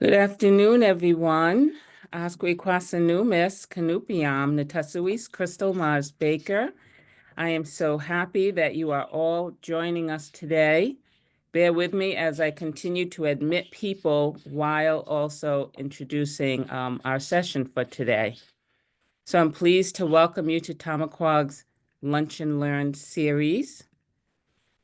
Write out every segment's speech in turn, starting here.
Good afternoon, everyone. Asquequasanumis Canupiam Natasuis Crystal Mars Baker. I am so happy that you are all joining us today. Bear with me as I continue to admit people while also introducing our session for today. So I'm pleased to welcome you to Tamaquag's Lunch and Learn series.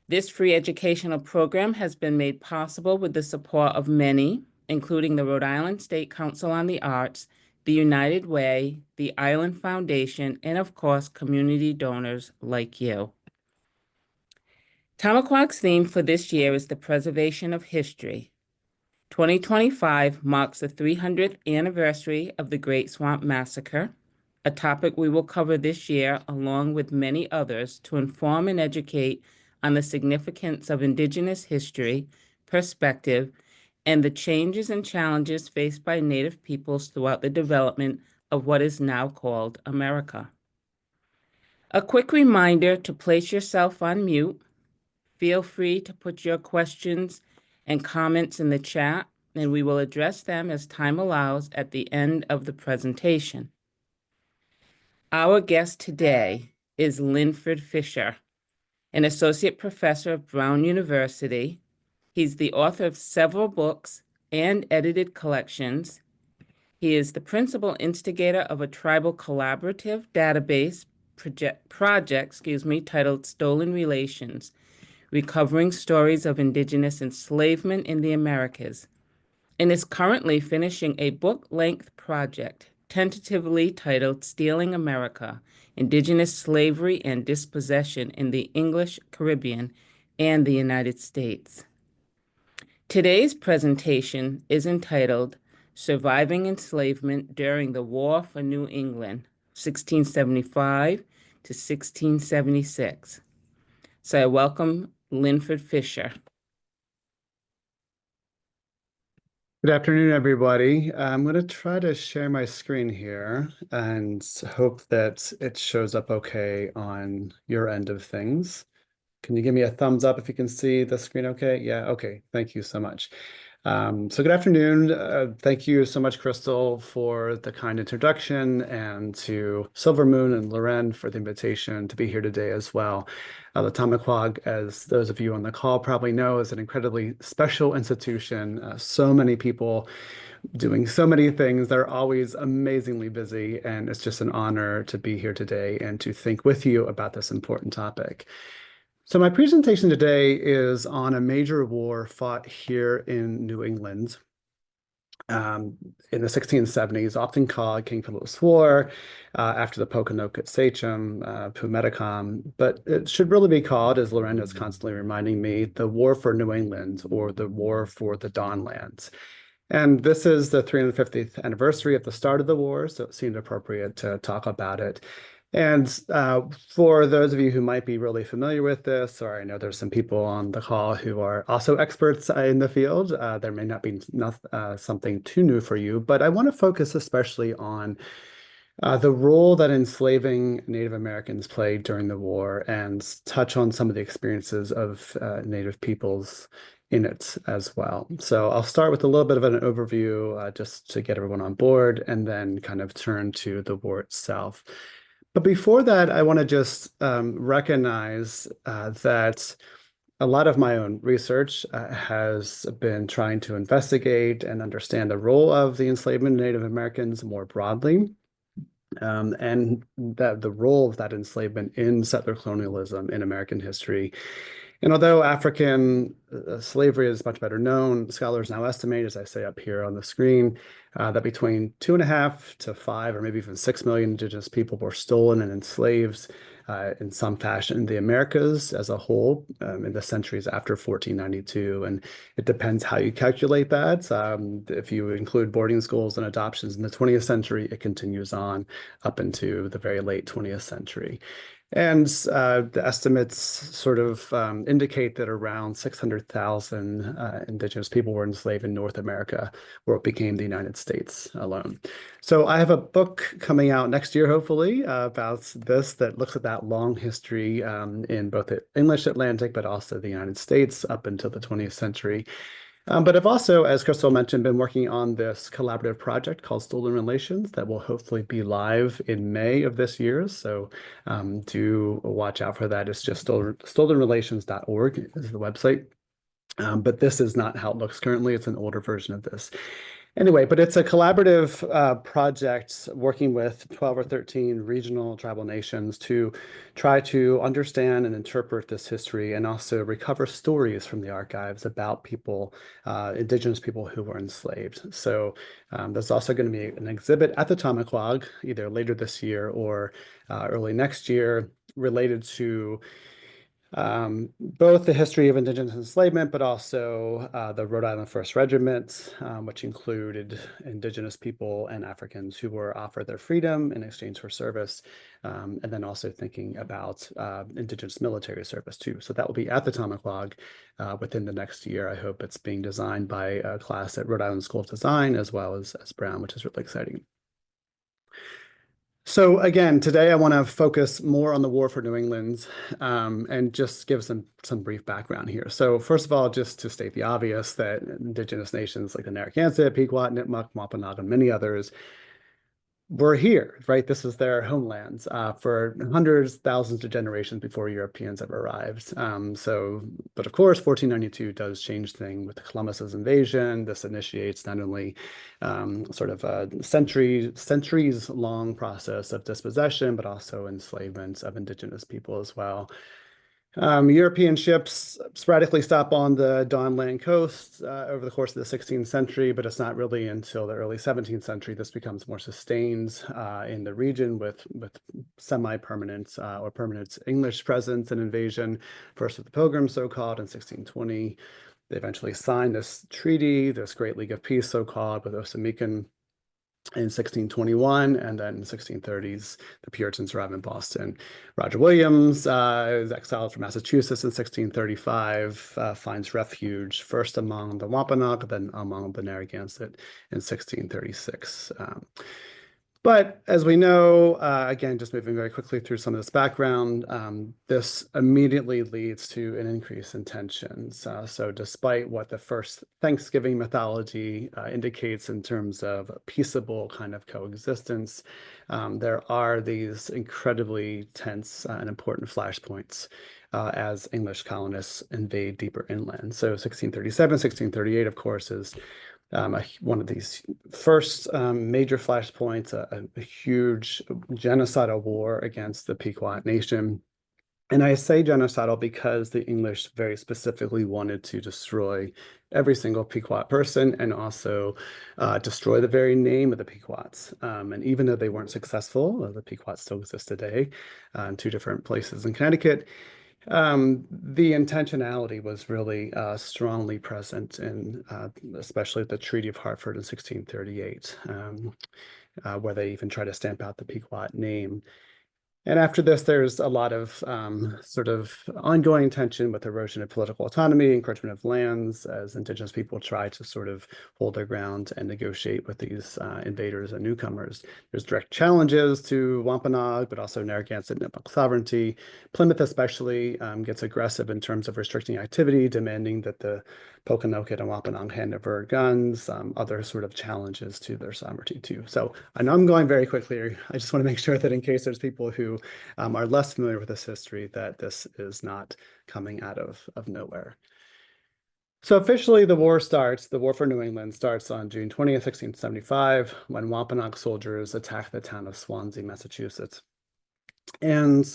This free educational program has been made possible with the support of many, including the Rhode Island State Council on the Arts, the United Way, the Island Foundation, and of course, community donors like you. Tamaquag's theme for this year is the preservation of history. 2025 marks the 300th anniversary of the Great Swamp Massacre, a topic we will cover this year along with many others to inform and educate on the significance of Indigenous history, perspective, and the changes and challenges faced by Native peoples throughout the development of what is now called America. A quick reminder to place yourself on mute. Feel free to put your questions and comments in the chat, and we will address them as time allows at the end of the presentation. Our guest today is Linford Fischer, an associate professor of Brown University. He's the author of several books and edited collections. He is the principal instigator of a tribal collaborative database project, titled Stolen Relations, Recovering Stories of Indigenous Enslavement in the Americas, and is currently finishing a book-length project tentatively titled Stealing America, Indigenous Slavery and Dispossession in the English Caribbean and the United States. Today's presentation is entitled Surviving Enslavement During the War for New England, 1675 to 1676. So I welcome Linford Fischer. Good afternoon, everybody. I'm going to try to share my screen here and hope that it shows up okay on your end of things. Can you give me a thumbs up if you can see the screen okay? Yeah, okay. Thank you so much. So good afternoon. Thank you so much, Crystal, for the kind introduction, and to Silver Moon and Loren for the invitation to be here today as well. The Tamaquag, as those of you on the call probably know, is an incredibly special institution. So many people doing so many things. They're always amazingly busy, and it's just an honor to be here today and to think with you about this important topic. So my presentation today is on a major war fought here in New England in the 1670s, often called King Philip's War, after the Pokanoket Sachem, Pumetacom, but it should really be called, as Lorena is constantly reminding me, the War for New England, or the War for the Dawnlands. And this is the 350th anniversary of the start of the war, so it seemed appropriate to talk about it. And for those of you who might be really familiar with this, or I know there's some people on the call who are also experts in the field, there may not be something too new for you, but I want to focus especially on the role that enslaving Native Americans played during the war, and touch on some of the experiences of Native peoples in it as well. So I'll start with a little bit of an overview just to get everyone on board, and then kind of turn to the war itself. But before that, I want to just recognize that a lot of my own research has been trying to investigate and understand the role of the enslavement of Native Americans more broadly, and the role of that enslavement in settler colonialism in American history. And although African slavery is much better known, scholars now estimate, as I say up here on the screen, that between 2.5 to 5 or maybe even 6 million Indigenous people were stolen and enslaved in some fashion in the Americas as a whole in the centuries after 1492. And it depends how you calculate that. If you include boarding schools and adoptions in the 20th century, it continues on up into the very late 20th century. And the estimates sort of indicate that around 600,000 Indigenous people were enslaved in North America, where it became the United States alone. So I have a book coming out next year, hopefully, about this that looks at that long history in both the English Atlantic, but also the United States up until the 20th century. But I've also, as Crystal mentioned, been working on this collaborative project called Stolen Relations that will hopefully be live in May of this year. So do watch out for that. It's just stolenrelations.org is the website. But this is not how it looks currently. It's an older version of this. Anyway, but it's a collaborative project working with 12 or 13 regional tribal nations to try to understand and interpret this history and also recover stories from the archives about people, Indigenous people who were enslaved. So there's also going to be an exhibit at the Atomic Log either later this year or early next year related to both the history of Indigenous enslavement, but also the Rhode Island First Regiment, which included Indigenous people and Africans who were offered their freedom in exchange for service, and then also thinking about Indigenous military service too. So that will be at the Atomic Log within the next year. I hope it's being designed by a class at Rhode Island School of Design as well as Brown, which is really exciting. So again, today I want to focus more on the War for New England and just give some brief background here. So first of all, just to state the obvious that Indigenous nations like the Narragansett, Pequot, Nipmuc, Wampanoag, and many others were here, right? This is their homelands for hundreds, thousands of generations before Europeans ever arrived. But of course, 1492 does change things with Columbus's invasion. This initiates not only sort of a centuries-long process of dispossession, but also enslavement of Indigenous people as well. European ships sporadically stop on the Dawnland coast over the course of the 16th century, but it's not really until the early 17th century this becomes more sustained in the region with semi-permanent or permanent English presence and invasion, first with the Pilgrims, so-called, in 1620. They eventually signed this treaty, this Great League of Peace, so-called, with Osamecan in 1621, and then in the 1630s, the Puritans arrive in Boston. Roger Williams is exiled from Massachusetts in 1635, finds refuge first among the Wampanoag, then among the Narragansett in 1636. But as we know, again, just moving very quickly through some of this background, this immediately leads to an increase in tensions. So despite what the first Thanksgiving mythology indicates in terms of peaceable kind of coexistence, there are these incredibly tense and important flashpoints as English colonists invade deeper inland. So 1637, 1638, of course, is one of these first major flashpoints, a huge genocidal war against the Pequot Nation. And I say genocidal because the English very specifically wanted to destroy every single Pequot person and also destroy the very name of the Pequots. And even though they weren't successful, the Pequots still exist today in two different places in Connecticut. The intentionality was really strongly present in especially the Treaty of Hartford in 1638, where they even try to stamp out the Pequot name. And after this, there's a lot of sort of ongoing tension with erosion of political autonomy, encroachment of lands, as Indigenous people try to sort of hold their ground and negotiate with these invaders and newcomers. There's direct challenges to Wampanoag, but also Narragansett and Nipmuc sovereignty. Plymouth especially gets aggressive in terms of restricting activity, demanding that the Pokanoket and Wampanoag hand over guns, other sort of challenges to their sovereignty too. So I know I'm going very quickly. I just want to make sure that in case there's people who are less familiar with this history, that this is not coming out of nowhere. So officially the war for New England starts on June 20th, 1675, when Wampanoag soldiers attack the town of Swansea, Massachusetts. And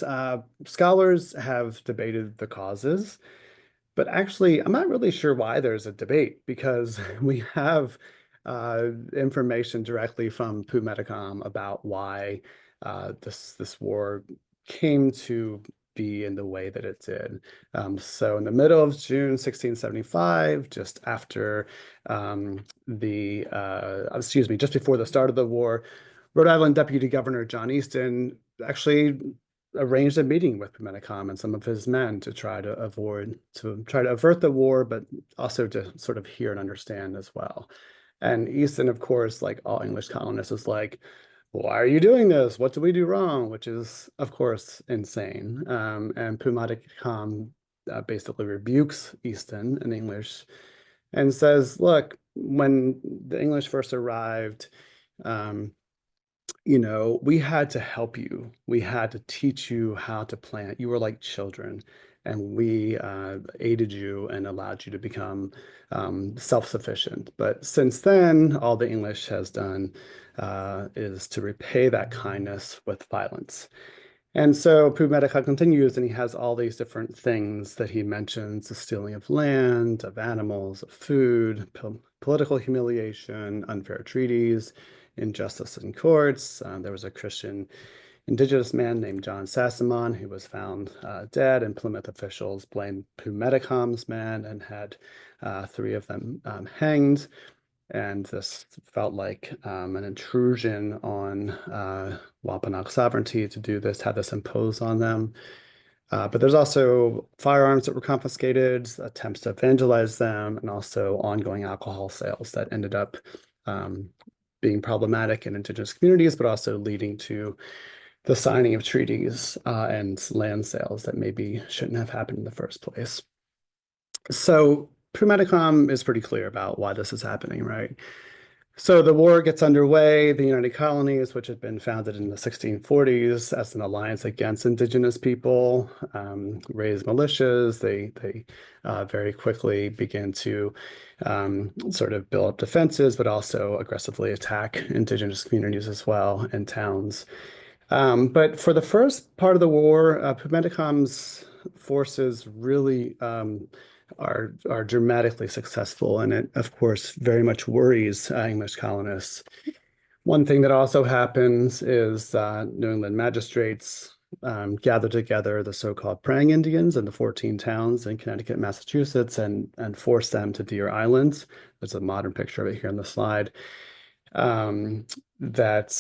scholars have debated the causes. But actually, I'm not really sure why there's a debate because we have information directly from Pu Metacom about why this war came to be in the way that it did. So in the middle of June 1675, just after just before the start of the war, Rhode Island Deputy Governor John Easton actually arranged a meeting with Metacom and some of his men to try to avert the war, but also to sort of hear and understand as well. And Easton, of course, like all English colonists, is like, why are you doing this? What did we do wrong? Which is, of course, insane. And Pu Metacom basically rebukes Easton in English and says, look, when the English first arrived, um, we had to help you. We had to teach you how to plant. You were like children, and we aided you and allowed you to become self-sufficient. But since then, all the English has done is to repay that kindness with violence. And so Pumatica continues, and he has all these different things that he mentions: the stealing of land, of animals, of food, political humiliation, unfair treaties, injustice in courts. There was a Christian Indigenous man named John Sassamon who was found dead, and Plymouth officials blamed Pumeticom's man and had three of them hanged. And this felt like an intrusion on Wampanoag sovereignty to do this, have this imposed on them. But there's also firearms that were confiscated, attempts to evangelize them, and also ongoing alcohol sales that ended up being problematic in Indigenous communities, but also leading to the signing of treaties and land sales that maybe shouldn't have happened in the first place. So Pumaticom is pretty clear about why this is happening, right? So the war gets underway. The United Colonies, which had been founded in the 1640s as an alliance against Indigenous people, raise militias. They very quickly begin to sort of build up defenses, but also aggressively attack Indigenous communities as well and towns. But for the first part of the war, Pumaticom's forces really are dramatically successful, and it, of course, very much worries English colonists. One thing that also happens is New England magistrates gather together the so-called praying Indians in the 14 towns in Connecticut, Massachusetts, and force them to Deer Island. There's a modern picture of it here on the slide. That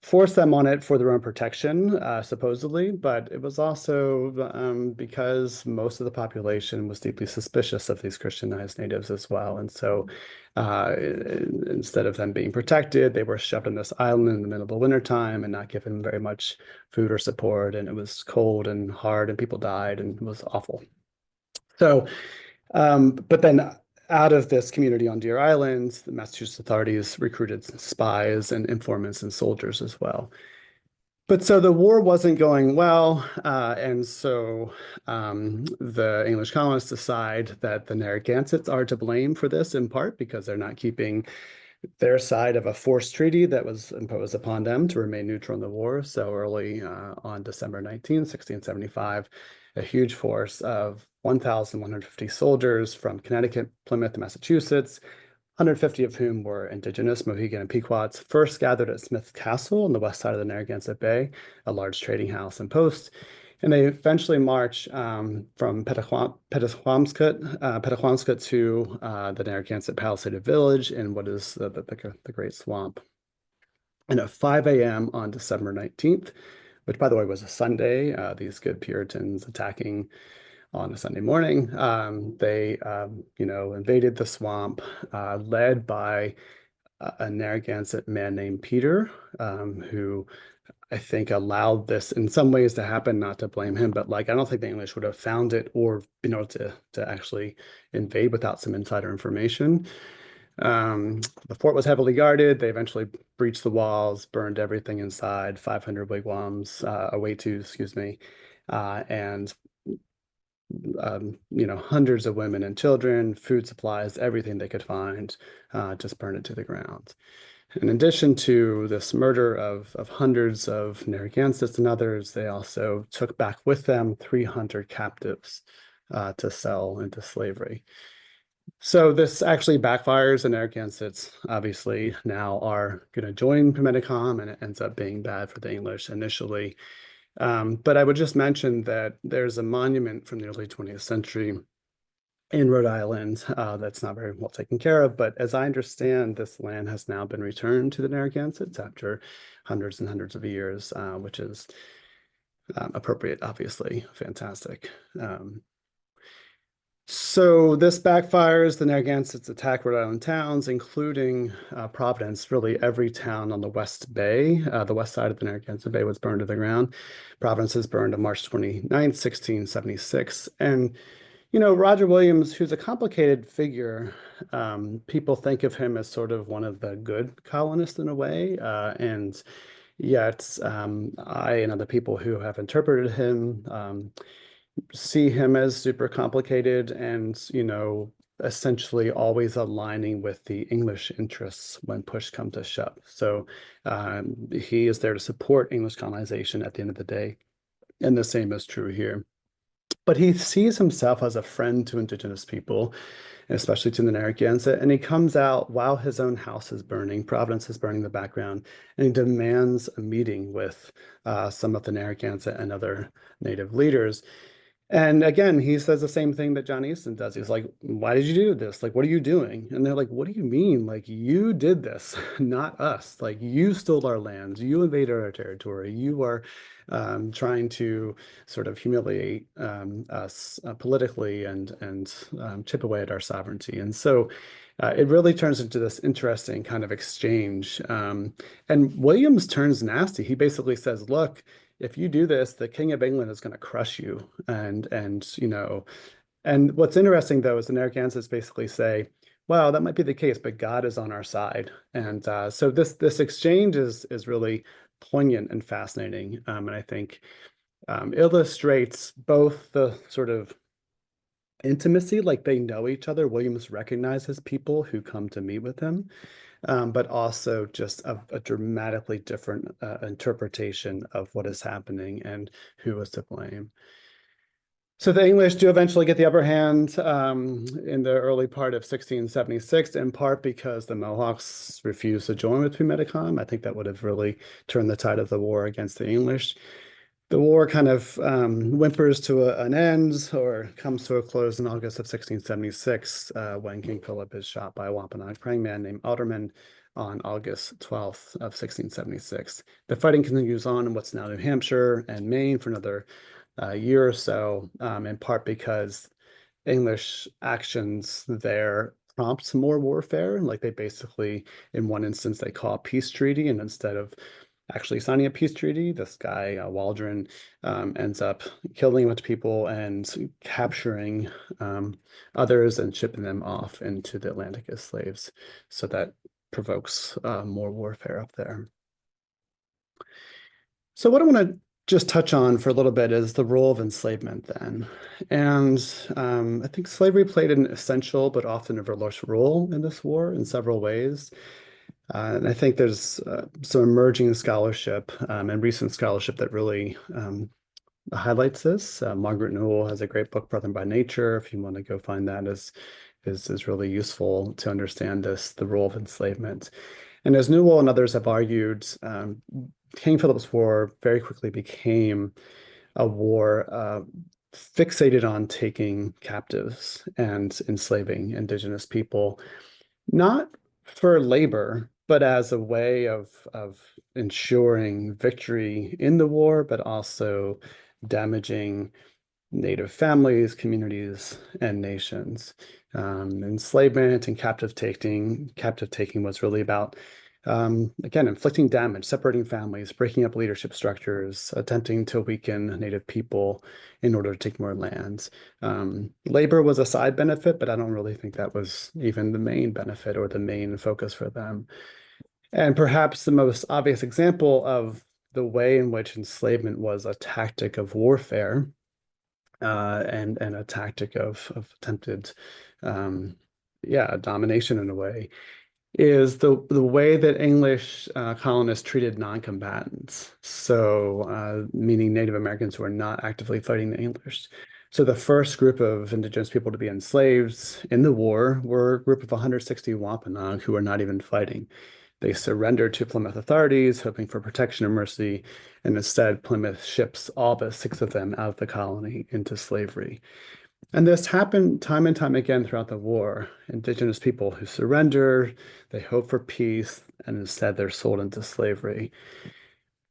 forced them on it for their own protection, supposedly, but it was also because most of the population was deeply suspicious of these Christianized natives as well. And so instead of them being protected, they were shoved on this island in the middle of the wintertime and not given very much food or support. And it was cold and hard, and people died, and it was awful. So, but then out of this community on Deer Island, the Massachusetts authorities recruited spies and informants and soldiers as well. But so the war wasn't going well, and so the English colonists decide that the Narragansetts are to blame for this, in part because they're not keeping their side of a forced treaty that was imposed upon them to remain neutral in the war. So early on December 19, 1675, a huge force of 1,150 soldiers from Connecticut, Plymouth, and Massachusetts, 150 of whom were Indigenous, Mohegan, and Pequots, first gathered at Smith Castle on the west side of the Narragansett Bay, a large trading house and post. And they eventually march from Petaquamscut to the Narragansett Palisaded Village in what is the Great Swamp. And at 5 a.m. on December 19th, which, by the way, was a Sunday, these good Puritans attacking on a Sunday morning, they invaded the swamp, led by a Narragansett man named Peter, who I think allowed this in some ways to happen, not to blame him, but I don't think the English would have found it or been able to actually invade without some insider information. The fort was heavily guarded. They eventually breached the walls, burned everything inside, 500 wigwams, excuse me, and hundreds of women and children, food supplies, everything they could find, just burned it to the ground. In addition to this murder of hundreds of Narragansetts and others, they also took back with them 300 captives to sell into slavery. So this actually backfires, and Narragansetts obviously now are going to join Pumaticom, and it ends up being bad for the English initially. But I would just mention that there's a monument from the early 20th century in Rhode Island that's not very well taken care of. But as I understand, this land has now been returned to the Narragansetts after hundreds and hundreds of years, which is appropriate, obviously, fantastic. So this backfires. The Narragansetts attack Rhode Island towns, including Providence. Really, every town on the West Bay, the west side of the Narragansett Bay, was burned to the ground. Providence is burned on March 29th, 1676. And Roger Williams, who's a complicated figure, people think of him as sort of one of the good colonists in a way, and yet I and other people who have interpreted him see him as super complicated and, essentially always aligning with the English interests when push comes to shove. So he is there to support English colonization at the end of the day, and the same is true here. But he sees himself as a friend to Indigenous people, and especially to the Narragansett. And he comes out while his own house is burning, Providence is burning in the background, and he demands a meeting with some of the Narragansett and other Native leaders. And again, he says the same thing that John Easton does. He's like, why did you do this? Like, what are you doing? And they're like, what do you mean? Like, you did this, not us. Like, you stole our lands. You invaded our territory. You are trying to sort of humiliate us politically and chip away at our sovereignty. And so it really turns into this interesting kind of exchange. And Williams turns nasty. He basically says, look, if you do this, the King of England is going to crush you. And what's interesting though is the Narragansetts basically say, well, that might be the case, but God is on our side. And so this exchange is really poignant and fascinating, and I think illustrates both the sort of intimacy, like they know each other. Williams recognizes people who come to meet with him, but also just a dramatically different interpretation of what is happening and who is to blame. So the English do eventually get the upper hand in the early part of 1676, in part because the Mohawks refused to join with Pumedicom. I think that would have really turned the tide of the war against the English. The war kind of whimpers to an end or comes to a close in August of 1676 when King Philip is shot by a Wampanoag praying man named Alderman on August 12th of 1676. The fighting continues on in what's now New Hampshire and Maine for another year or so, in part because English actions there prompts more warfare. Like they basically, in one instance, they call a peace treaty, and instead of actually signing a peace treaty, this guy, Waldron, ends up killing a bunch of people and capturing others and shipping them off into the Atlantic as slaves. So that provokes more warfare up there. So what I want to just touch on for a little bit is the role of enslavement then. And I think slavery played an essential but often overlooked role in this war in several ways. And I think there's some emerging scholarship and recent scholarship that really highlights this. Margaret Newell has a great book, Brother by Nature. If you want to go find that, is really useful to understand the role of enslavement. And as Newell and others have argued, King Philip's War very quickly became a war fixated on taking captives and enslaving Indigenous people, not for labor, but as a way of ensuring victory in the war, but also damaging Native families, communities, and nations. Enslavement and captive taking was really about again, inflicting damage, separating families, breaking up leadership structures, attempting to weaken Native people in order to take more lands. Labor was a side benefit, but I don't really think that was even the main benefit or the main focus for them. And perhaps the most obvious example of the way in which enslavement was a tactic of warfare and a tactic of attempted domination in a way is the way that English colonists treated non-combatants. So meaning Native Americans who are not actively fighting the English. So the first group of Indigenous people to be enslaved in the war were a group of 160 Wampanoag who were not even fighting. They surrendered to Plymouth authorities, hoping for protection and mercy, and instead Plymouth ships all but 6 of them out of the colony into slavery. And this happened time and time again throughout the war. Indigenous people who surrender, they hope for peace, and instead they're sold into slavery.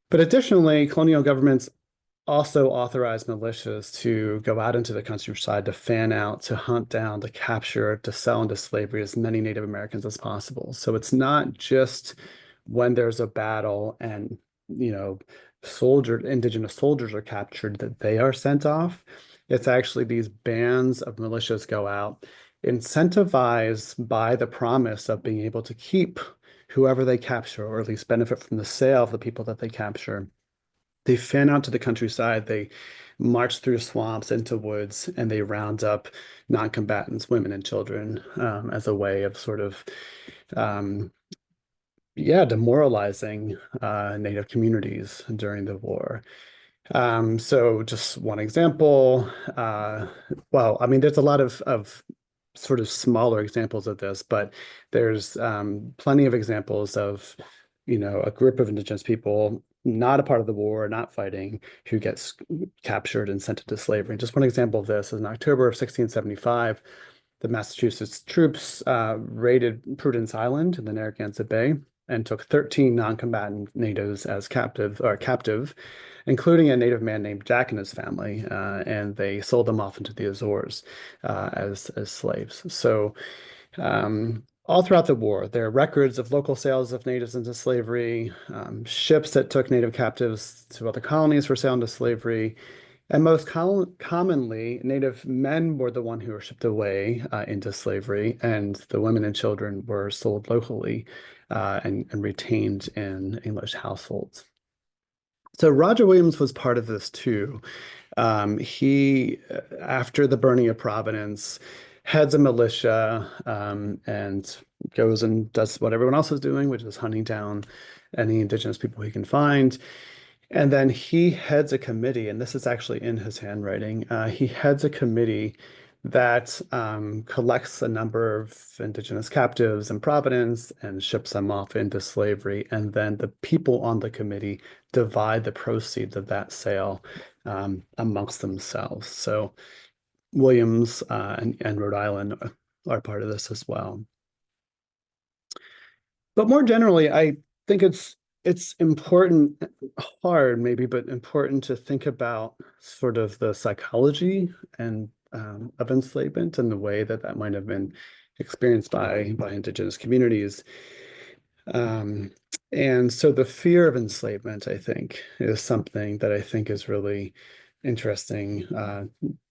But additionally, colonial governments also authorized militias to go out into the countryside to fan out, to hunt down, to capture, to sell into slavery as many Native Americans as possible. So it's not just when there's a battle and, Indigenous soldiers are captured that they are sent off. It's actually these bands of militias go out, incentivized by the promise of being able to keep whoever they capture, or at least benefit from the sale of the people that they capture. They fan out to the countryside, they march through swamps into woods, and they round up non-combatants, women and children, as a way of sort of, um, yeah, demoralizing Native communities during the war. So just one example, well, I mean, there's a lot of sort of smaller examples of this, but there's plenty of examples of, a group of Indigenous people not a part of the war, not fighting, who gets captured and sent into slavery. Just one example of this is in October of 1675, the Massachusetts troops raided Prudence Island in the Narragansett Bay and took 13 non-combatant natives as captive, including a native man named Jack and his family, and they sold them off into the Azores as slaves. So all throughout the war, there are records of local sales of natives into slavery, ships that took native captives to other colonies for sale into slavery, and most commonly, Native men were the one who were shipped away into slavery, and the women and children were sold locally and retained in English households. So Roger Williams was part of this too. He, after the burning of Providence, heads a militia and goes and does what everyone else is doing, which is hunting down any Indigenous people he can find. And then he heads a committee, and this is actually in his handwriting. He heads a committee that collects a number of Indigenous captives in Providence and ships them off into slavery. And then the people on the committee divide the proceeds of that sale amongst themselves. So Williams and Rhode Island are part of this as well. But more generally, I think it's important, hard maybe, but important to think about sort of the psychology and of enslavement and the way that that might have been experienced by Indigenous communities. And so the fear of enslavement, I think, is something that I think is really interesting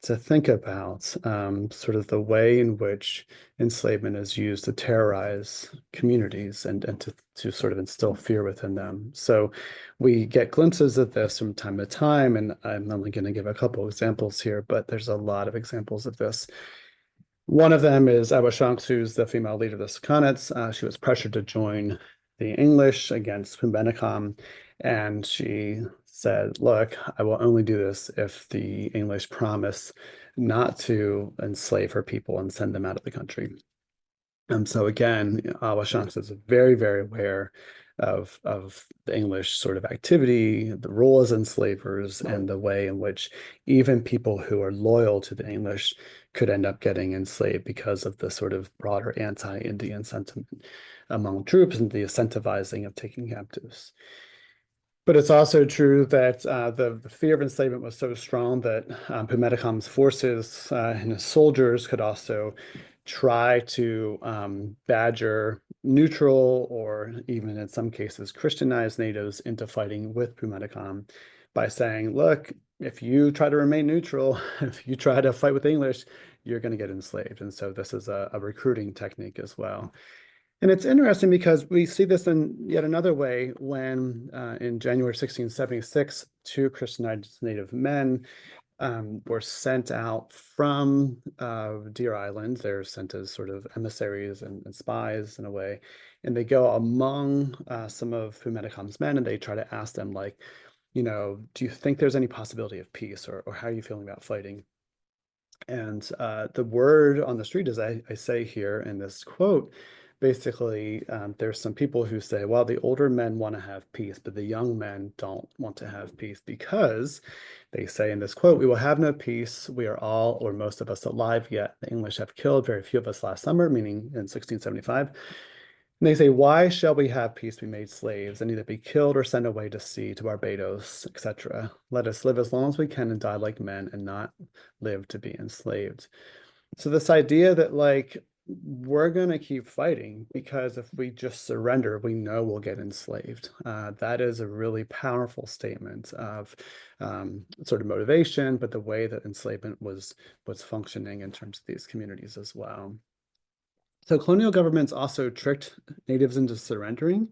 to think about, sort of the way in which enslavement is used to terrorize communities and to sort of instill fear within them. So we get glimpses of this from time to time, and I'm only going to give a couple examples here, but there's a lot of examples of this. One of them is Awashanks, who's the female leader of the Sakonets. She was pressured to join the English against Kumbenacom, and she said, look, I will only do this if the English promise not to enslave her people and send them out of the country. So again, Awashanks is very, very aware of the English sort of activity, the role as enslavers, and the way in which even people who are loyal to the English could end up getting enslaved because of the sort of broader anti-Indian sentiment among troops and the incentivizing of taking captives. But it's also true that the fear of enslavement was so strong that Pumeticom's forces and his soldiers could also try to badger neutral or even in some cases Christianized natives into fighting with Pumeticom by saying, look, if you try to remain neutral, if you try to fight with the English, you're going to get enslaved. And so this is a recruiting technique as well. And it's interesting because we see this in yet another way when in January 1676, two Christianized Native men were sent out from Deer Island. They're sent as sort of emissaries and spies in a way. And they go among some of Pumeticom's men and they try to ask them, like, do you think there's any possibility of peace, or how are you feeling about fighting? And the word on the street, as I say here in this quote, basically, there's some people who say, well, the older men want to have peace, but the young men don't want to have peace because they say in this quote, we will have no peace. We are all, or most of us, alive yet. The English have killed very few of us last summer, meaning in 1675. And they say, why shall we have peace be made slaves and either be killed or sent away to sea, to Barbados, etc.? Let us live as long as we can and die like men and not live to be enslaved. So this idea that, like, we're going to keep fighting because if we just surrender, we know we'll get enslaved. That is a really powerful statement of sort of motivation, but the way that enslavement was functioning in terms of these communities as well. So colonial governments also tricked natives into surrendering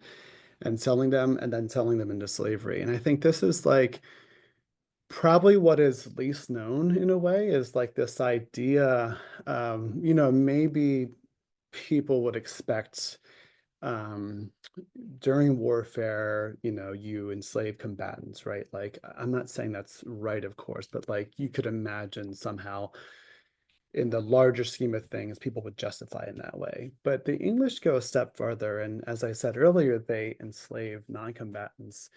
and selling them, and then selling them into slavery. And I think this is like probably what is least known in a way, is like this idea, maybe people would expect um, during warfare, you enslave combatants, right? Like, I'm not saying that's right, of course, but like you could imagine somehow in the larger scheme of things, people would justify it in that way. But the English go a step further. And as I said earlier, they enslave non-combatants.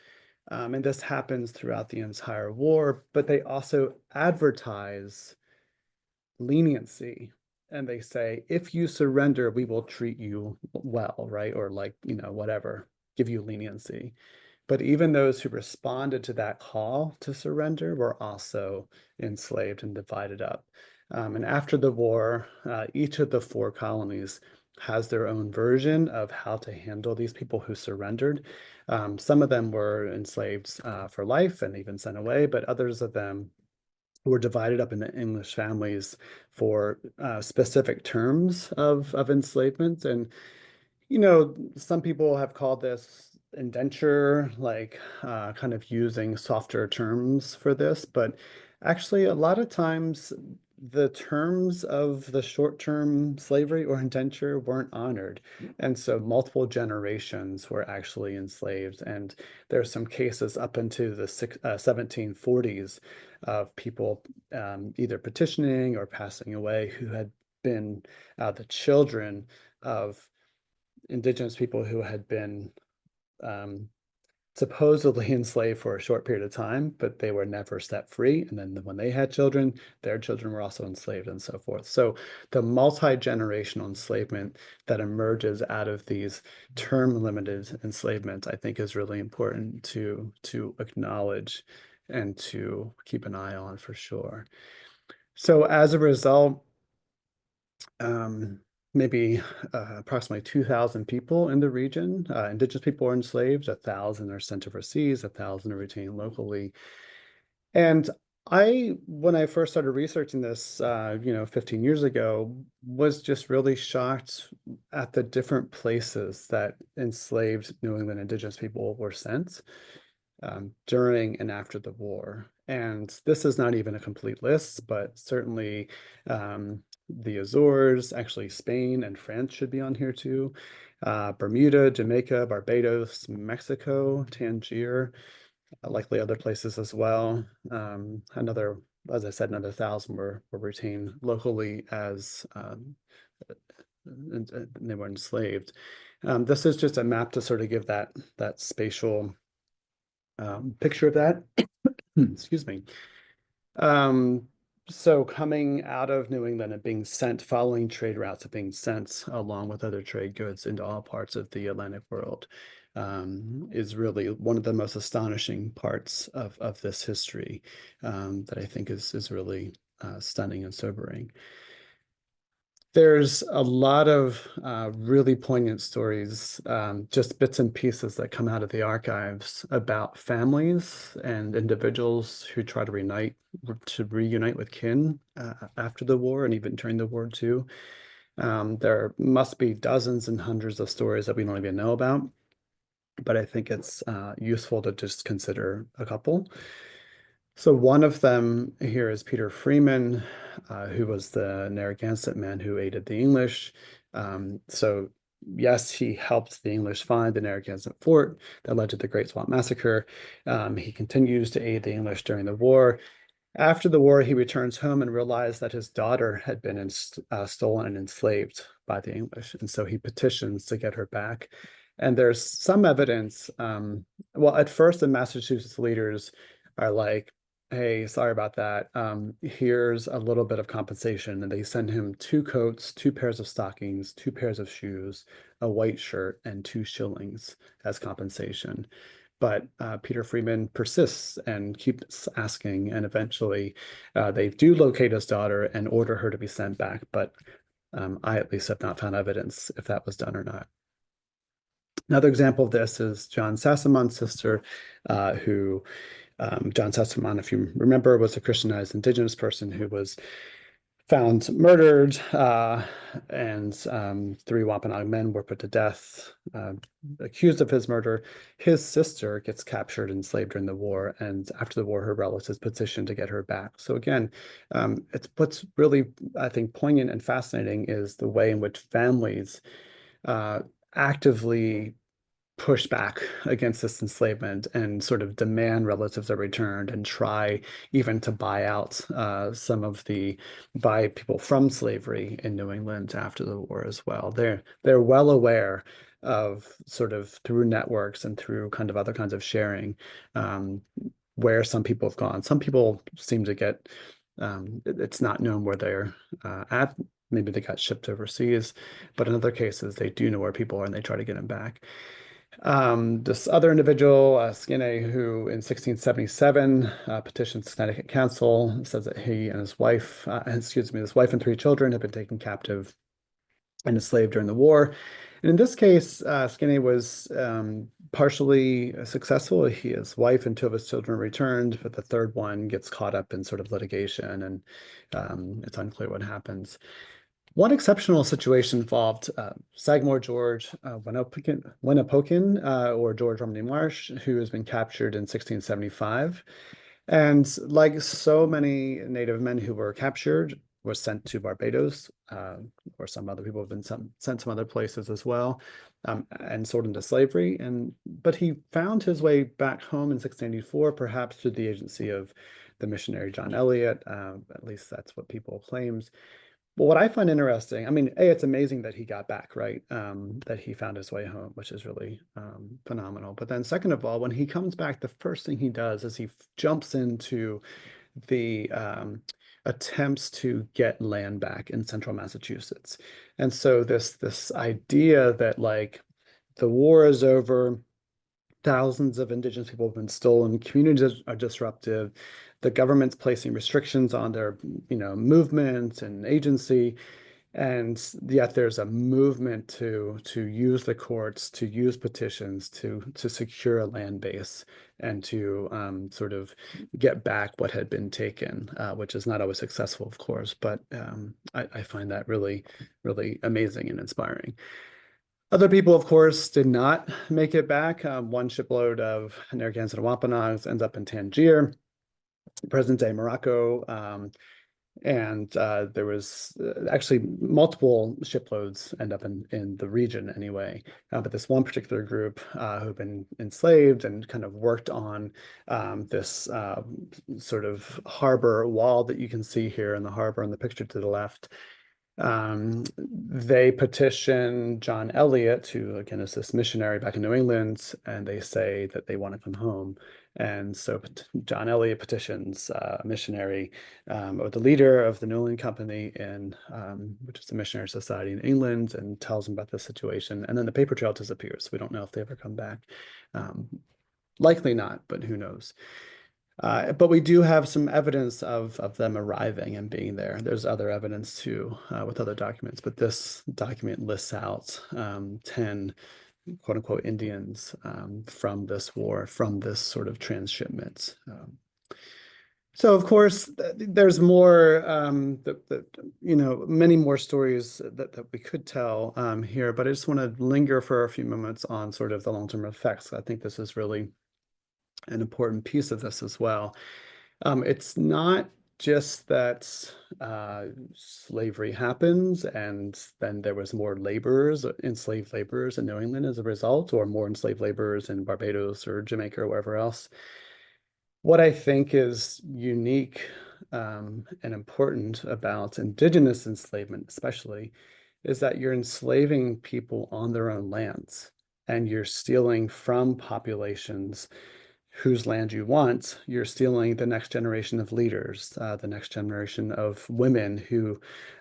And this happens throughout the entire war, but they also advertise leniency. And they say, if you surrender, we will treat you well, right? Or like, whatever, give you leniency. But even those who responded to that call to surrender were also enslaved and divided up. And after the war, each of the 4 colonies has their own version of how to handle these people who surrendered. Some of them were enslaved for life and even sent away, but others of them were divided up into English families for specific terms of enslavement. And some people have called this indenture, like kind of using softer terms for this, but actually a lot of times the terms of the short-term slavery or indenture weren't honored. And so multiple generations were actually enslaved. And there's some cases up into the 1740s of people either petitioning or passing away who had been the children of Indigenous people who had been um, supposedly enslaved for a short period of time, but they were never set free. And then when they had children, their children were also enslaved and so forth. So the multi-generational enslavement that emerges out of these term-limited enslavement, I think, is really important to acknowledge and to keep an eye on for sure. So as a result, um, maybe approximately 2,000 people in the region. Indigenous people are enslaved, 1,000 are sent overseas, 1,000 are retained locally. And when I first started researching this, 15 years ago, was just really shocked at the different places that enslaved New England Indigenous people were sent during and after the war. And this is not even a complete list, but certainly the Azores, actually Spain and France should be on here too. Bermuda, Jamaica, Barbados, Mexico, Tangier, likely other places as well. As I said, another 1,000 were retained locally as and they were enslaved. This is just a map to sort of give that spatial picture of that. Excuse me. So coming out of New England and being sent, following trade routes of being sent along with other trade goods into all parts of the Atlantic world is really one of the most astonishing parts of this history that I think is really stunning and sobering. There's a lot of really poignant stories, just bits and pieces that come out of the archives about families and individuals who try to reunite with kin after the war and even during the war too. There must be dozens and hundreds of stories that we don't even know about, but I think it's useful to just consider a couple. So one of them here is Peter Freeman, who was the Narragansett man who aided the English. So yes, he helped the English find the Narragansett fort that led to the Great Swamp Massacre. He continues to aid the English during the war. After the war, he returns home and realized that his daughter had been stolen and enslaved by the English. And so he petitions to get her back. And there's some evidence. Well, at first, the Massachusetts leaders are like, hey, sorry about that. Here's a little bit of compensation. And they send him 2 coats, 2 pairs of stockings, 2 pairs of shoes, a white shirt, and 2 shillings as compensation. But Peter Freeman persists and keeps asking, and eventually they do locate his daughter and order her to be sent back. But I at least have not found evidence if that was done or not. Another example of this is John Sassamon's sister, who John Sassamon, if you remember, was a Christianized Indigenous person who was found murdered, and 3 Wampanoag men were put to death, accused of his murder. His sister gets captured and enslaved during the war, and after the war, her relatives petitioned to get her back. So again, it's what's really, I think, poignant and fascinating is the way in which families actively push back against this enslavement and sort of demand relatives are returned and try even to buy people from slavery in New England after the war as well. They're well aware of sort of through networks and through kind of other kinds of sharing, where some people have gone. Some people seem to get it's not known where they're at. Maybe they got shipped overseas, but in other cases, they do know where people are and they try to get them back. This other individual, Skinner, who in 1677 petitioned Connecticut Council, says that he and his wife, his wife and 3 children had been taken captive and enslaved during the war. And in this case, Skinner was partially successful. His wife and 2 of his children returned, but the third one gets caught up in sort of litigation, and it's unclear what happens. One exceptional situation involved Sagamore George Winnipokin, or George Romney Marsh, who has been captured in 1675. And like so many Native men who were captured, was sent to Barbados, or some other people have been sent some other places as well, and sold into slavery. But he found his way back home in 1684, perhaps through the agency of the missionary John Eliot. At least that's what people claims. But what I find interesting, I mean, it's amazing that he got back, right? That he found his way home, which is really phenomenal. But then second of all, when he comes back, the first thing he does is he jumps into the attempts to get land back in central Massachusetts. And so this idea that like the war is over, thousands of Indigenous people have been stolen, communities are disrupted, the government's placing restrictions on their, movement and agency, and yet there's a movement to use the courts, to use petitions, to secure a land base and to sort of get back what had been taken, which is not always successful, of course, but I find that really, really amazing and inspiring. Other people, of course, did not make it back. One shipload of Narragansett and Wampanoags ends up in Tangier, present-day Morocco, and there was actually multiple shiploads end up in the region anyway. But this one particular group who've been enslaved and kind of worked on this sort of harbor wall that you can see here in the harbor in the picture to the left. They petition John Eliot, who again is this missionary back in New England, and they say that they want to come home. And so John Eliot petitions a missionary, or the leader of the New England Company which is the Missionary Society in England, and tells him about the situation. And then the paper trail disappears. We don't know if they ever come back. Likely not, but who knows? But we do have some evidence of them arriving and being there. There's other evidence too, with other documents, but this document lists out 10 quote unquote Indians from this war, from this sort of transshipment. So of course, there's more, many more stories that we could tell here, but I just want to linger for a few moments on sort of the long-term effects. I think this is really an important piece of this as well. It's not just that slavery happens and then there was more enslaved laborers in New England as a result, or more enslaved laborers in Barbados or Jamaica or wherever else. What I think is unique and important about Indigenous enslavement especially is that you're enslaving people on their own lands, and you're stealing from populations whose land you want. You're stealing the next generation of leaders, the next generation of women who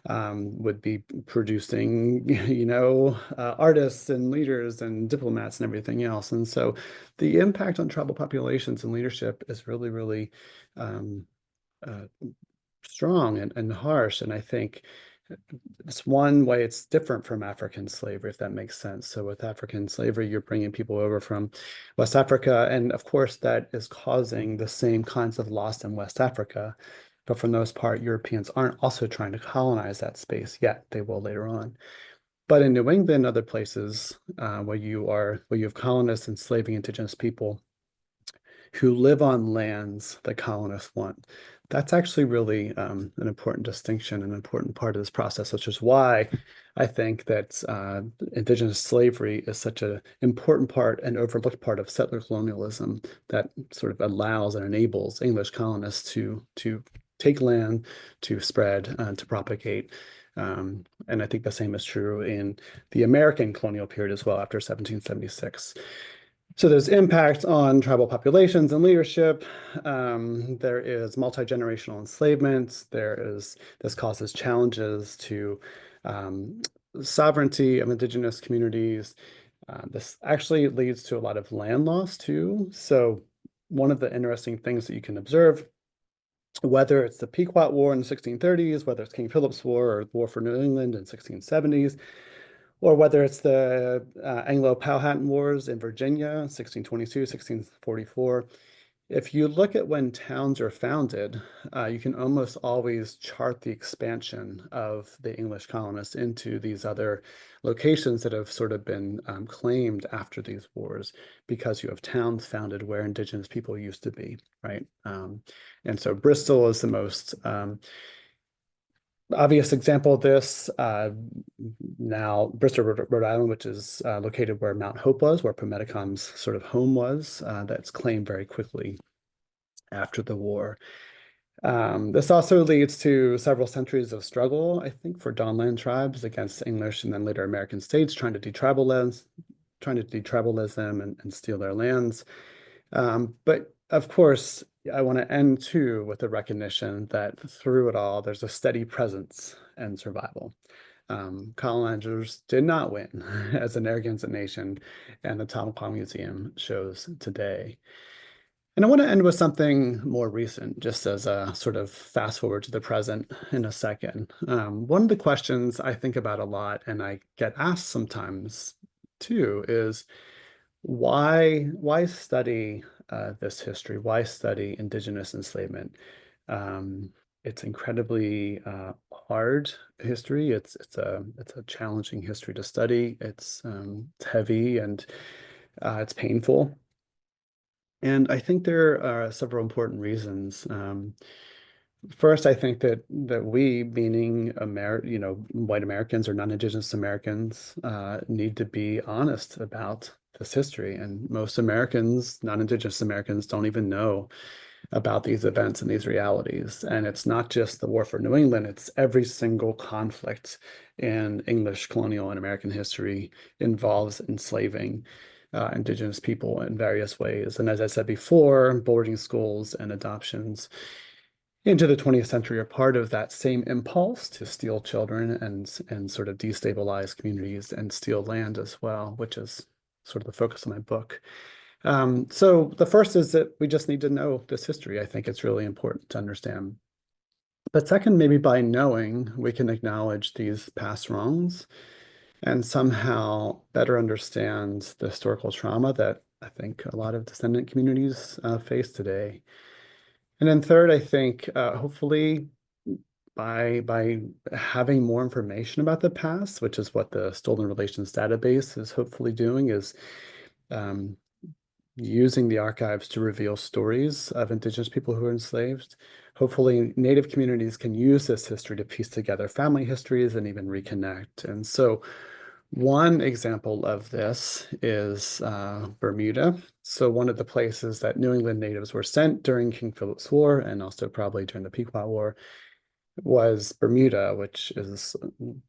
would be producing, artists and leaders and diplomats and everything else. And so the impact on tribal populations and leadership is really, really strong and harsh. And I think it's one way it's different from African slavery, if that makes sense. So with African slavery, you're bringing people over from West Africa, and of course that is causing the same kinds of loss in West Africa. But for the most part, Europeans aren't also trying to colonize that space yet. They will later on. But in New England, other places where you have colonists enslaving indigenous people who live on lands that colonists want. That's actually really an important distinction, an important part of this process, which is why I think that indigenous slavery is such an important part and overlooked part of settler colonialism that sort of allows and enables English colonists to take land, to spread, to propagate. And I think the same is true in the American colonial period as well after 1776. So there's impact on tribal populations and leadership. There is multi-generational enslavement. This causes challenges to sovereignty of indigenous communities. This actually leads to a lot of land loss too. So one of the interesting things that you can observe, whether it's the Pequot War in the 1630s, whether it's King Philip's War or the War for New England in 1670s, or whether it's the Anglo-Powhatan Wars in Virginia, 1622, 1644. If you look at when towns are founded, you can almost always chart the expansion of the English colonists into these other locations that have sort of been claimed after these wars, because you have towns founded where indigenous people used to be, right? And so Bristol is the most obvious example of this. Now, Bristol, Rhode Island, which is located where Mount Hope was, where Prometicon's sort of home was, that's claimed very quickly after the war. This also leads to several centuries of struggle, I think, for Dawnland tribes against English and then later American states trying to detribalize them and steal their lands. But of course, I want to end too with the recognition that through it all, there's a steady presence and survival. Colonizers did not win as an Narragansett nation, and the Tamaqua Museum shows today. And I want to end with something more recent, just as a sort of fast forward to the present in a second. One of the questions I think about a lot, and I get asked sometimes too, is why study this history? Why study Indigenous enslavement? It's incredibly hard history. It's a challenging history to study. It's heavy and it's painful. And I think there are several important reasons. First, I think that we, meaning white Americans or non-Indigenous Americans, need to be honest about this history. And most Americans, non-Indigenous Americans, don't even know about these events and these realities. And it's not just the War for New England, it's every single conflict in English colonial and American history involves enslaving Indigenous people in various ways. And as I said before, boarding schools and adoptions into the 20th century are part of that same impulse to steal children and sort of destabilize communities and steal land as well, which is sort of the focus of my book. So the first is that we just need to know this history. I think it's really important to understand. But second, maybe by knowing, we can acknowledge these past wrongs and somehow better understand the historical trauma that I think a lot of descendant communities face today. And then third, I think hopefully by having more information about the past, which is what the Stolen Relations Database is hopefully doing, is using the archives to reveal stories of Indigenous people who were enslaved. Hopefully, Native communities can use this history to piece together family histories and even reconnect. And so one example of this is Bermuda. So one of the places that New England natives were sent during King Philip's War and also probably during the Pequot War was Bermuda, which is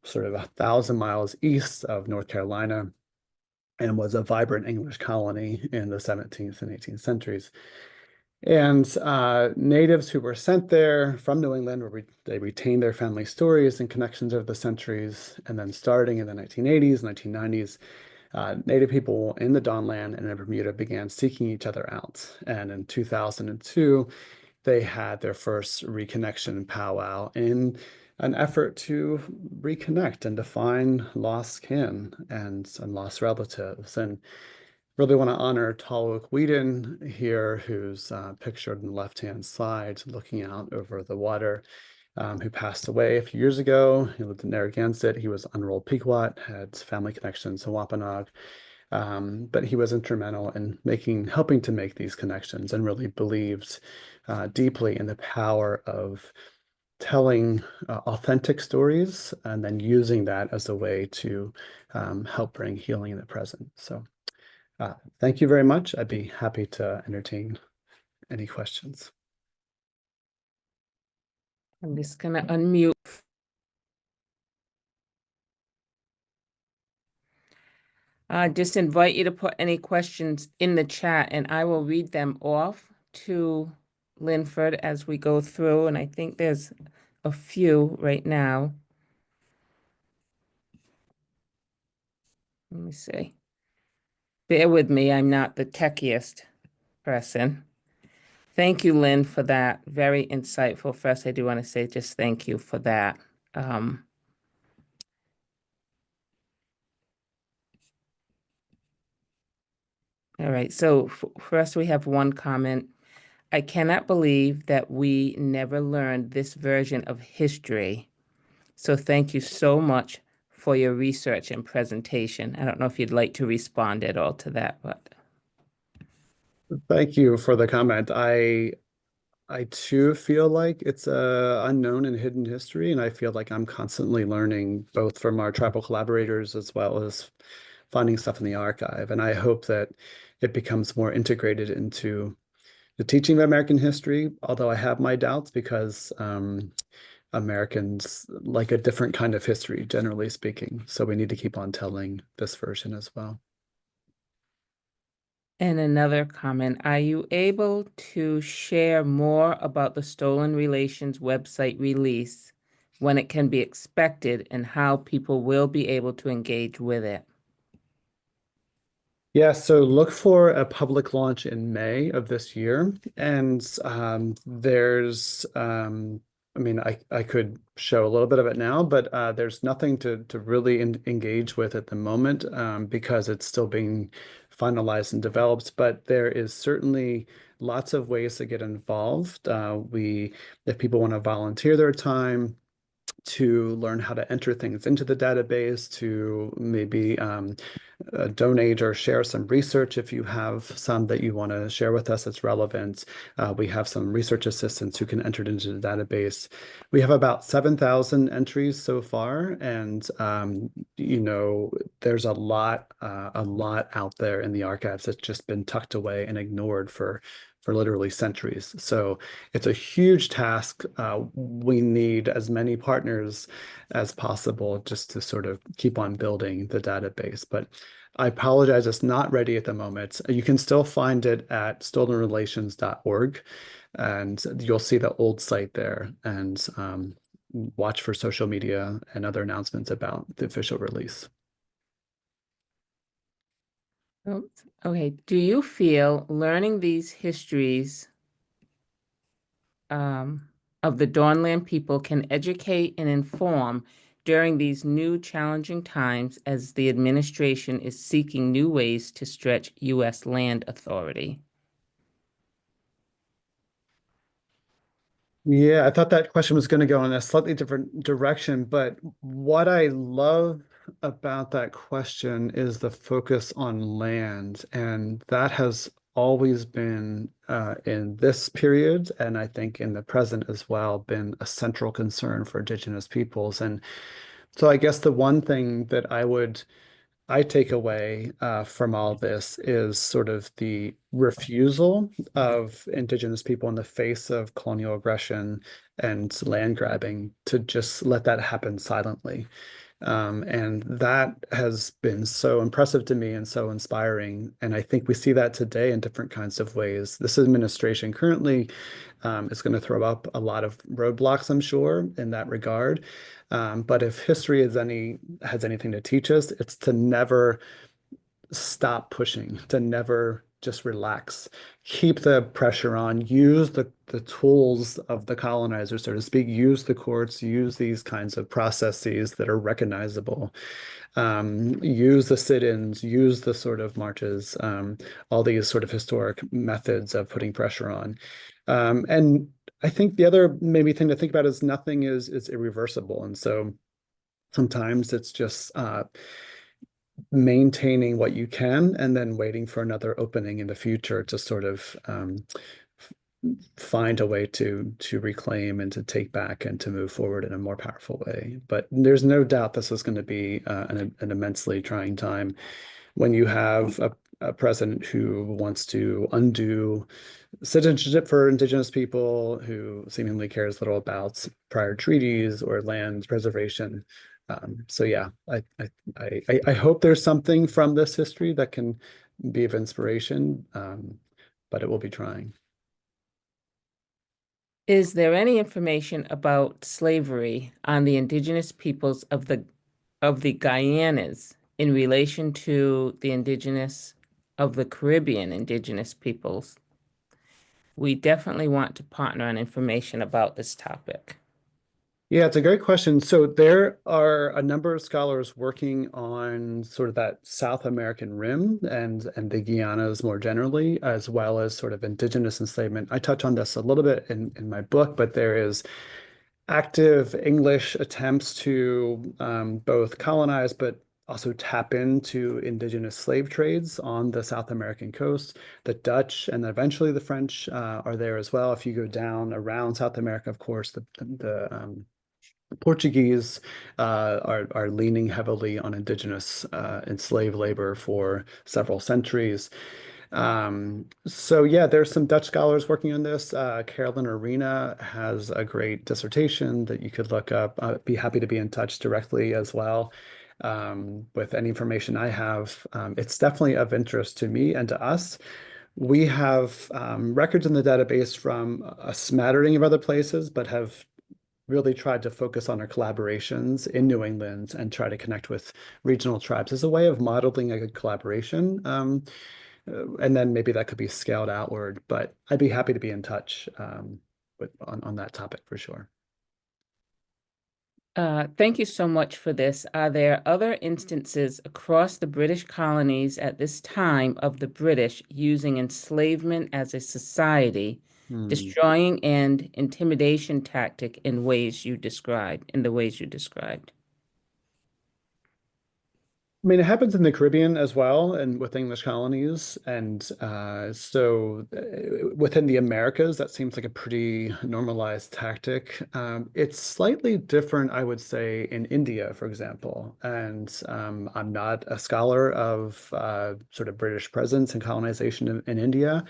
sort of 1,000 miles east of North Carolina and was a vibrant English colony in the 17th and 18th centuries. And natives who were sent there from New England, they retained their family stories and connections over the centuries. And then starting in the 1980s, 1990s, Native people in the Dawnland and in Bermuda began seeking each other out. And in 2002, they had their first reconnection powwow in an effort to reconnect and to find lost kin and lost relatives. And really want to honor Taluk Whedon here, who's pictured on the left-hand side, looking out over the water, who passed away a few years ago. He lived in Narragansett. He was Unrolled Pequot, had family connections to Wampanoag. But he was instrumental in helping to make these connections and really believed deeply in the power of telling authentic stories and then using that as a way to help bring healing in the present. So thank you very much. I'd be happy to entertain any questions. I'm just going to unmute. Just invite you to put any questions in the chat, and I will read them off to Linford as we go through, and I think there's a few right now. Let me see. Bear with me, I'm not the techiest person. Thank you, Lynn, for that. Very insightful. First, I do want to say just thank you for that. All right, so first we have one comment. I cannot believe that we never learned this version of history. So thank you so much for your research and presentation. I don't know if you'd like to respond at all to that, but. Thank you for the comment. I too feel like it's a unknown and hidden history, and I feel like I'm constantly learning both from our tribal collaborators as well as finding stuff in the archive. And I hope that it becomes more integrated into the teaching of American history, although I have my doubts because Americans like a different kind of history, generally speaking. So we need to keep on telling this version as well. And another comment, are you able to share more about the Stolen Relations website release, when it can be expected, and how people will be able to engage with it? Yeah, so look for a public launch in May of this year. And I mean, I could show a little bit of it now, but there's nothing to really engage with at the moment because it's still being finalized and developed. But there is certainly lots of ways to get involved. If people want to volunteer their time, to learn how to enter things into the database, to maybe donate or share some research if you have some that you want to share with us that's relevant. We have some research assistants who can enter it into the database. We have about 7,000 entries so far, and you know, there's a lot out there in the archives that's just been tucked away and ignored for literally centuries. So it's a huge task. We need as many partners as possible just to sort of keep on building the database. But I apologize, it's not ready at the moment. You can still find it at stolenrelations.org, and you'll see the old site there. And watch for social media and other announcements about the official release. Okay, do you feel learning these histories of the Dawnland people can educate and inform during these new challenging times as the administration is seeking new ways to stretch U.S. land authority? Yeah, I thought that question was going to go in a slightly different direction, but what I love about that question is the focus on land, and that has always been in this period, and I think in the present as well, been a central concern for Indigenous peoples. And so I guess the one thing that I take away from all this is sort of the refusal of Indigenous people in the face of colonial aggression and land grabbing to just let that happen silently. And that has been so impressive to me and so inspiring. And I think we see that today in different kinds of ways. This administration currently is going to throw up a lot of roadblocks, I'm sure, in that regard. But if history has anything to teach us, it's to never stop pushing, to never just relax, keep the pressure on, use the tools of the colonizer, so to speak, use the courts, use these kinds of processes that are recognizable, use the sit-ins, use the sort of marches, all these sort of historic methods of putting pressure on. And I think the other maybe thing to think about is nothing is irreversible. And so sometimes it's just maintaining what you can and then waiting for another opening in the future to sort of find a way to reclaim and to take back and to move forward in a more powerful way. But there's no doubt this is going to be an immensely trying time when you have a president who wants to undo citizenship for Indigenous people, who seemingly cares little about prior treaties or land preservation. So yeah, I hope there's something from this history that can be of inspiration, but it will be trying. Is there any information about slavery on the indigenous peoples of the Guyanas in relation to the indigenous of the Caribbean indigenous peoples? We definitely want to partner on information about this topic. Yeah, it's a great question. So there are a number of scholars working on sort of that South American rim and the Guianas more generally, as well as sort of indigenous enslavement. I touch on this a little bit in my book, but there is active English attempts to both colonize but also tap into indigenous slave trades on the South American coast. The Dutch and eventually the French are there as well. If you go down around South America, of course, the Portuguese are leaning heavily on indigenous enslaved labor for several centuries. So yeah, there's some Dutch scholars working on this. Carolyn Arena has a great dissertation that you could look up. I'd be happy to be in touch directly as well with any information I have. It's definitely of interest to me and to us. We have records in the database from a smattering of other places, but have really tried to focus on our collaborations in New England and try to connect with regional tribes as a way of modeling a good collaboration. And then maybe that could be scaled outward, but I'd be happy to be in touch on that topic for sure. Thank you so much for this. Are there other instances across the British colonies at this time of the British using enslavement as a society, destroying and intimidation tactic in the ways you described? I mean, it happens in the Caribbean as well and with English colonies. And so within the Americas, that seems like a pretty normalized tactic. It's slightly different, I would say, in India, for example. And I'm not a scholar of sort of British presence and colonization in India.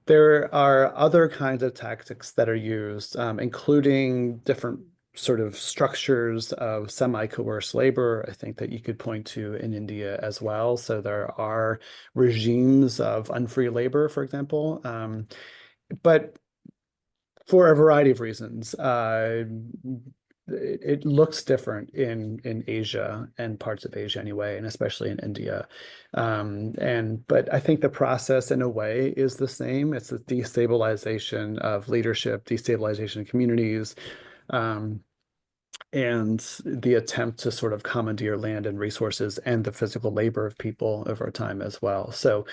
There are other kinds of tactics that are used, including different sort of structures of semi-coerced labor, I think that you could point to in India as well. So there are regimes of unfree labor, for example, but for a variety of reasons. It looks different in Asia and parts of Asia anyway, and especially in India. But I think the process in a way is the same. It's the destabilization of leadership, destabilization of communities, and the attempt to sort of commandeer land and resources and the physical labor of people over time as well. So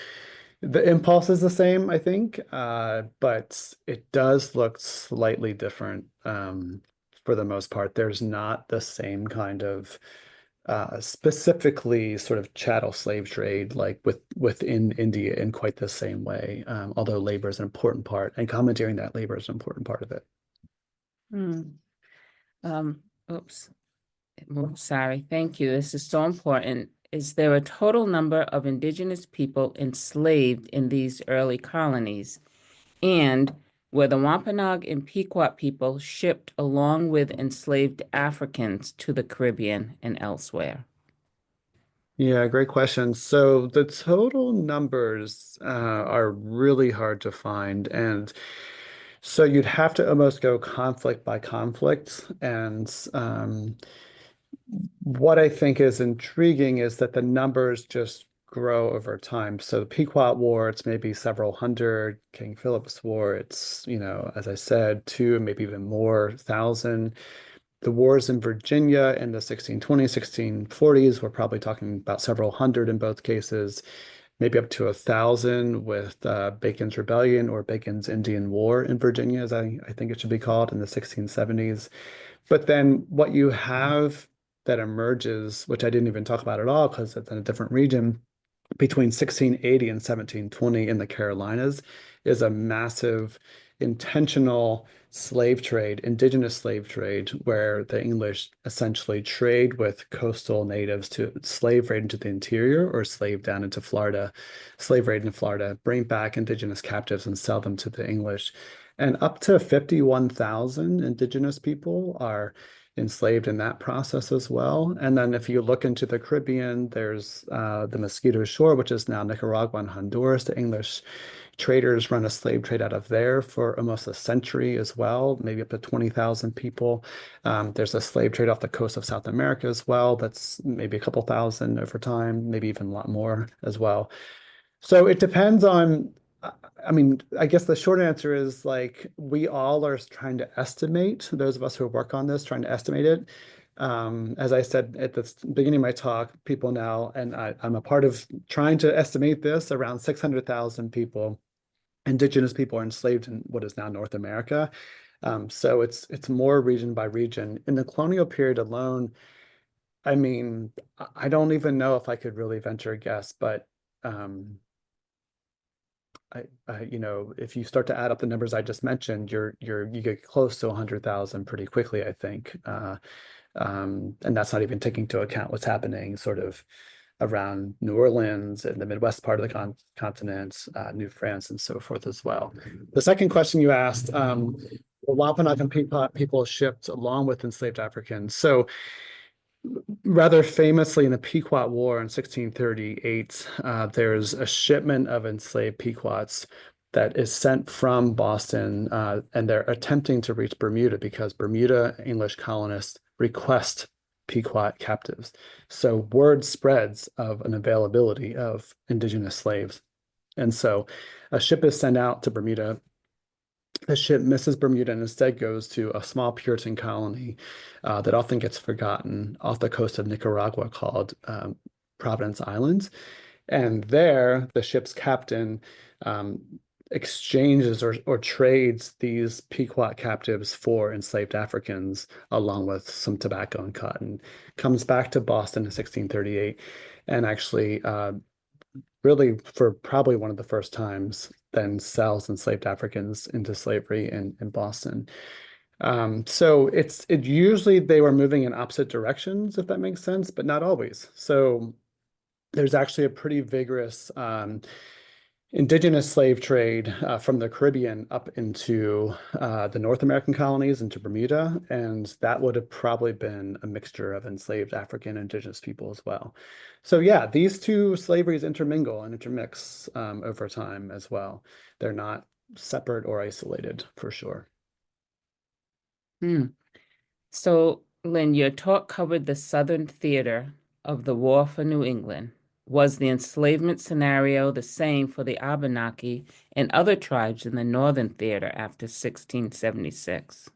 the impulse is the same, I think, but it does look slightly different for the most part. There's not the same kind of specifically sort of chattel slave trade like within India in quite the same way, although labor is an important part and commandeering that labor is an important part of it. Oops. Sorry. Thank you. This is so important. Is there a total number of indigenous people enslaved in these early colonies? And were the Wampanoag and Pequot people shipped along with enslaved Africans to the Caribbean and elsewhere? Yeah, great question. So the total numbers are really hard to find. And so you'd have to almost go conflict by conflict. And what I think is intriguing is that the numbers just grow over time. So the Pequot War, it's maybe several hundred. King Philip's War, it's, as I said, two, maybe even more thousand. The wars in Virginia in the 1620s, 1640s, we're probably talking about several hundred in both cases, maybe up to 1,000 with Bacon's Rebellion or Bacon's Indian War in Virginia, as I think it should be called, in the 1670s. But then what you have that emerges, which I didn't even talk about at all because it's in a different region, between 1680 and 1720 in the Carolinas is a massive intentional slave trade, indigenous slave trade, where the English essentially trade with coastal natives to slave raid into the interior or slave down into Florida, slave raid in Florida, bring back indigenous captives and sell them to the English. And up to 51,000 indigenous people are enslaved in that process as well. And then if you look into the Caribbean, there's the Mosquito Shore, which is now Nicaragua and Honduras. The English traders run a slave trade out of there for almost a century as well, maybe up to 20,000 people. There's a slave trade off the coast of South America as well. That's maybe a couple thousand over time, maybe even a lot more as well. So it depends on, I mean, I guess the short answer is like we all are trying to estimate, those of us who work on this, trying to estimate it. As I said at the beginning of my talk, people now, and I'm a part of trying to estimate this, around 600,000 people, indigenous people, are enslaved in what is now North America. So it's more region by region. In the colonial period alone, I mean, I don't even know if I could really venture a guess, but if you start to add up the numbers I just mentioned, you get close to 100,000 pretty quickly, I think. And that's not even taking into account what's happening sort of around New Orleans and the Midwest part of the continent, New France, and so forth as well. The second question you asked, the Wampanoag and Pequot people shipped along with enslaved Africans. So rather famously in the Pequot War in 1638, there's a shipment of enslaved Pequots that is sent from Boston, and they're attempting to reach Bermuda because Bermuda English colonists request Pequot captives. So word spreads of an availability of indigenous slaves. And so a ship is sent out to Bermuda. The ship misses Bermuda and instead goes to a small Puritan colony that often gets forgotten off the coast of Nicaragua called Providence Islands. And there, the ship's captain exchanges or trades these Pequot captives for enslaved Africans, along with some tobacco and cotton. Comes back to Boston in 1638 and actually really for probably one of the first times then sells enslaved Africans into slavery in Boston. So it usually they were moving in opposite directions, if that makes sense, but not always. So there's actually a pretty vigorous indigenous slave trade from the Caribbean up into the North American colonies, into Bermuda, and that would have probably been a mixture of enslaved African indigenous people as well. So yeah, these two slaveries intermingle and intermix over time as well. They're not separate or isolated for sure. So, Lynn, your talk covered the Southern theater of the War for New England. Was the enslavement scenario the same for the Abenaki and other tribes in the Northern theater after 1676?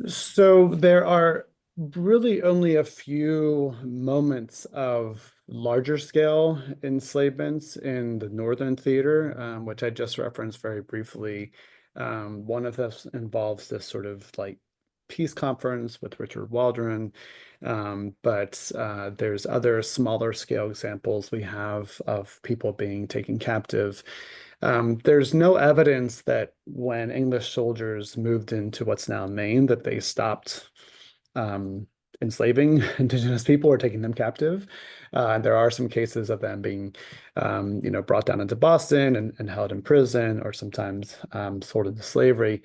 So there are really only a few moments of larger scale enslavements in the Northern theater, which I just referenced very briefly. One of those involves this sort of like peace conference with Richard Waldron, but there's other smaller scale examples we have of people being taken captive. There's no evidence that when English soldiers moved into what's now Maine, that they stopped enslaving indigenous people or taking them captive. There are some cases of them being, brought down into Boston and held in prison or sometimes sold into slavery.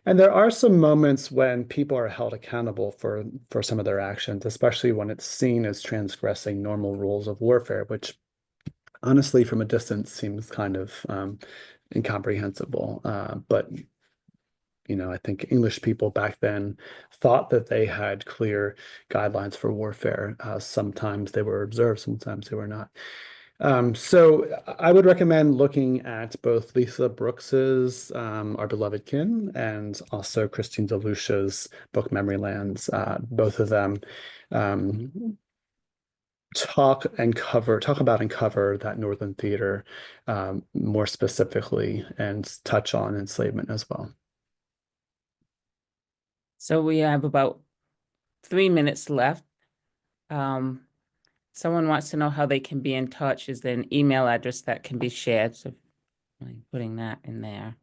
And there are some moments when people are held accountable for some of their actions, especially when it's seen as transgressing normal rules of warfare, which honestly, from a distance, seems kind of incomprehensible. But I think English people back then thought that they had clear guidelines for warfare. Sometimes they were observed, sometimes they were not. So I would recommend looking at both Lisa Brooks's Our Beloved Kin and also Christine DeLucia's book Memory Lands. Both of them um, talk about and cover that Northern Theater more specifically and touch on enslavement as well. So we have about 3 minutes left. Someone wants to know how they can be in touch. Is there an email address that can be shared? So I'm putting that in there.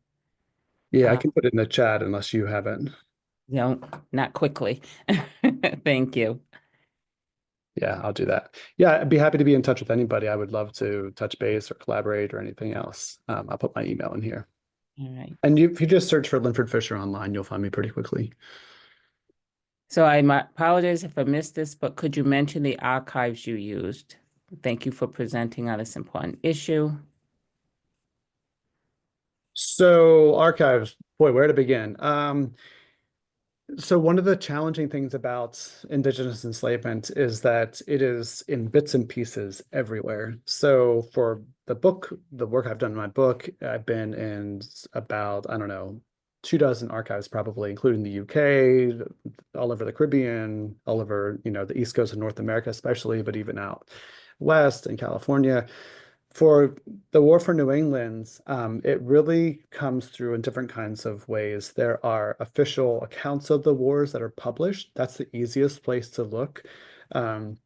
Yeah, I can put it in the chat unless you have it. No, not quickly. Thank you. Yeah, I'll do that. Yeah, I'd be happy to be in touch with anybody. I would love to touch base or collaborate or anything else. I'll put my email in here. All right. And if you just search for Linford Fischer online, you'll find me pretty quickly. So I apologize if I missed this, but could you mention the archives you used? Thank you for presenting on this important issue. So archives, boy, where to begin? So one of the challenging things about Indigenous enslavement is that it is in bits and pieces everywhere. So for the work I've done in my book, I've been in about, I don't know, 24 archives probably, including the UK, all over the Caribbean, all over, the East Coast of North America especially, but even out west in California. For the War for New England, it really comes through in different kinds of ways. There are official accounts of the wars that are published. That's the easiest place to look. Um,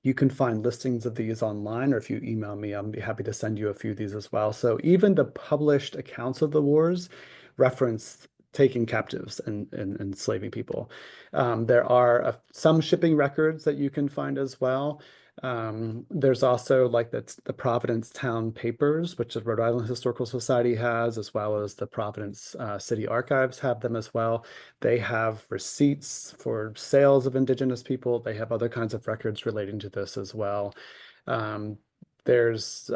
you can find listings of these online, or if you email me, I'll be happy to send you a few of these as well. So even the published accounts of the wars reference taking captives and enslaving people. There are some shipping records that you can find as well. There's also like the Providence Town Papers, which the Rhode Island Historical Society has, as well as the Providence City Archives have them as well. They have receipts for sales of Indigenous people. They have other kinds of records relating to this as well. There's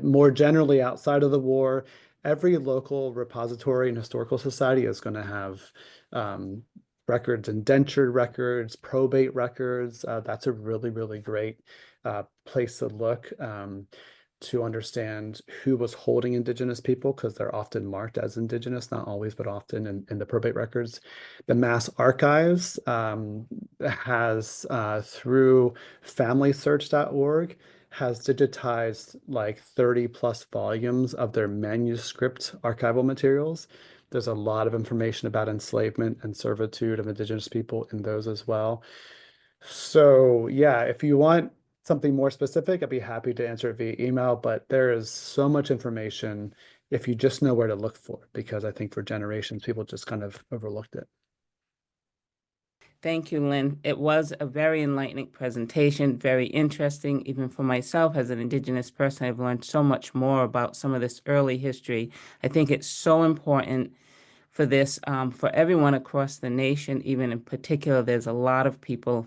more generally outside of the war, every local repository and historical society is going to have records, indentured records, probate records. That's a really, really great place to look to understand who was holding Indigenous people, because they're often marked as Indigenous, not always, but often in the probate records. The Mass Archives has, through familysearch.org, has digitized like 30 plus volumes of their manuscript archival materials. There's a lot of information about enslavement and servitude of Indigenous people in those as well. So yeah, if you want something more specific, I'd be happy to answer it via email, but there is so much information if you just know where to look for, because I think for generations, people just kind of overlooked it. Thank you, Lynn. It was a very enlightening presentation, very interesting. Even for myself as an Indigenous person, I've learned so much more about some of this early history. I think it's so important for this, for everyone across the nation, even in particular, there's a lot of people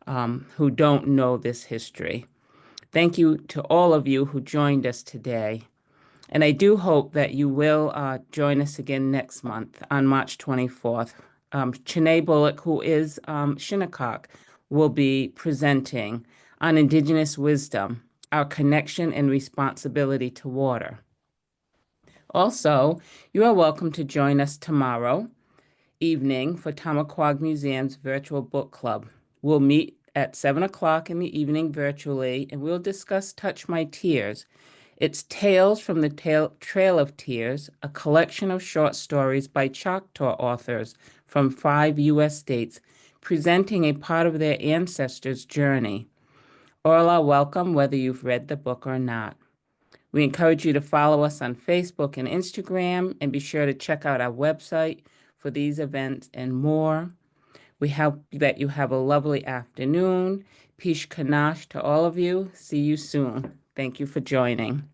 who don't know this history. Thank you to all of you who joined us today. And I do hope that you will join us again next month on March 24th. Chene Bullock, who is Shinnecock, will be presenting on Indigenous wisdom, our connection and responsibility to water. Also, you are welcome to join us tomorrow evening for Tamaquag Museum's virtual book club. We'll meet at 7 o'clock in the evening virtually, and we'll discuss Touch My Tears. It's Tales from the Trail of Tears, a collection of short stories by Choctaw authors from 5 U.S. states, presenting a part of their ancestors' journey. All are welcome, whether you've read the book or not. We encourage you to follow us on Facebook and Instagram, and be sure to check out our website for these events and more. We hope that you have a lovely afternoon. Pish Kanash to all of you. See you soon. Thank you for joining.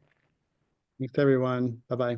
Thanks, everyone. Bye-bye.